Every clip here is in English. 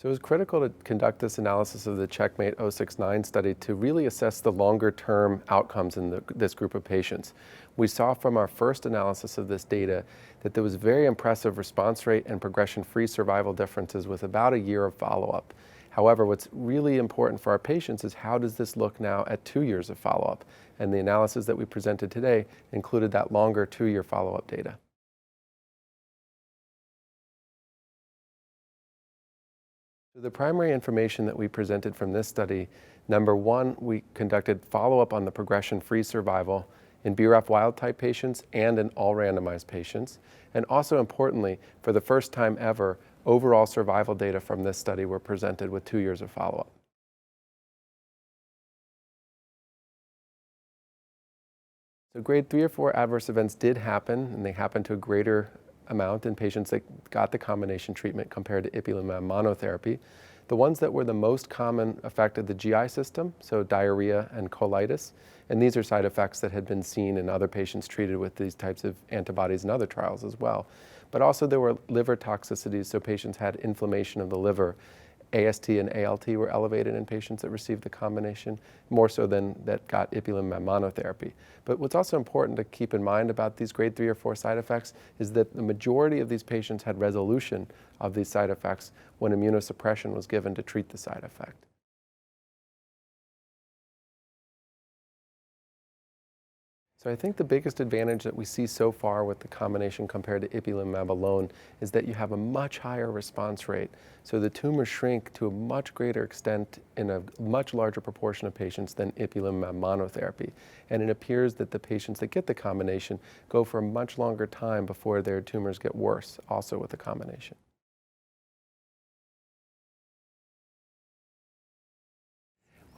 So it was critical to conduct this analysis of the CheckMate 069 study to really assess the longer-term outcomes in this group of patients. We saw from our first analysis of this data that there was very impressive response rate and progression-free survival differences with about a year of follow-up. However, what's really important for our patients is how does this look now at 2 years of follow-up? And the analysis that we presented today included that longer 2-year follow-up data. The primary information that we presented from this study, number one, we conducted follow-up on the progression-free survival in BRAF wild-type patients and in all randomized patients. And also importantly, for the first time ever, overall survival data from this study were presented with 2 years of follow-up. So grade 3 or 4 adverse events did happen, and they happened to a greater amount in patients that got the combination treatment compared to ipilimumab monotherapy. The ones that were the most common affected the GI system, so diarrhea and colitis, and these are side effects that had been seen in other patients treated with these types of antibodies in other trials as well. But also there were liver toxicities, so patients had inflammation of the liver. AST and ALT were elevated in patients that received the combination, more so than that got ipilimumab monotherapy. But what's also important to keep in mind about these grade 3 or 4 side effects is that the majority of these patients had resolution of these side effects when immunosuppression was given to treat the side effect. So I think the biggest advantage that we see so far with the combination compared to ipilimumab alone is that you have a much higher response rate. So the tumors shrink to a much greater extent in a much larger proportion of patients than ipilimumab monotherapy. And it appears that the patients that get the combination go for a much longer time before their tumors get worse, also with the combination.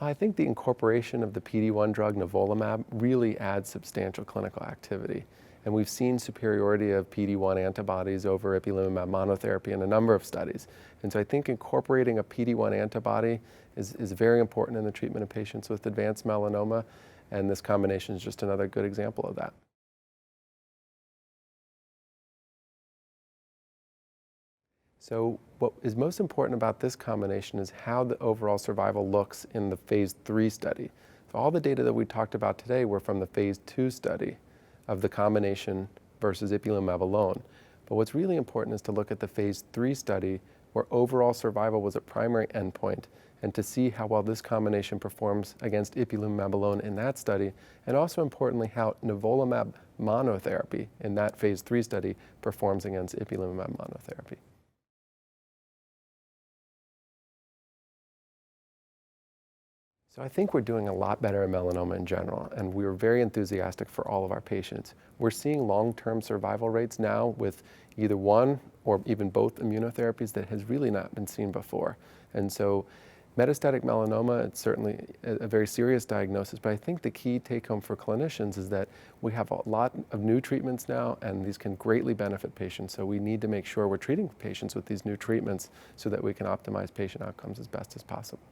I think the incorporation of the PD-1 drug nivolumab really adds substantial clinical activity. And we've seen superiority of PD-1 antibodies over ipilimumab monotherapy in a number of studies. And so I think incorporating a PD-1 antibody is very important in the treatment of patients with advanced melanoma, and this combination is just another good example of that. So what is most important about this combination is how the overall survival looks in the phase 3 study. So all the data that we talked about today were from the phase 2 study of the combination versus ipilimumab alone. But what's really important is to look at the phase 3 study where overall survival was a primary endpoint, and to see how well this combination performs against ipilimumab alone in that study, and also importantly how nivolumab monotherapy in that phase 3 study performs against ipilimumab monotherapy. So I think we're doing a lot better in melanoma in general, and we're very enthusiastic for all of our patients. We're seeing long-term survival rates now with either one or even both immunotherapies that has really not been seen before. And so metastatic melanoma, it's certainly a very serious diagnosis, but I think the key take-home for clinicians is that we have a lot of new treatments now, and these can greatly benefit patients. So we need to make sure we're treating patients with these new treatments so that we can optimize patient outcomes as best as possible.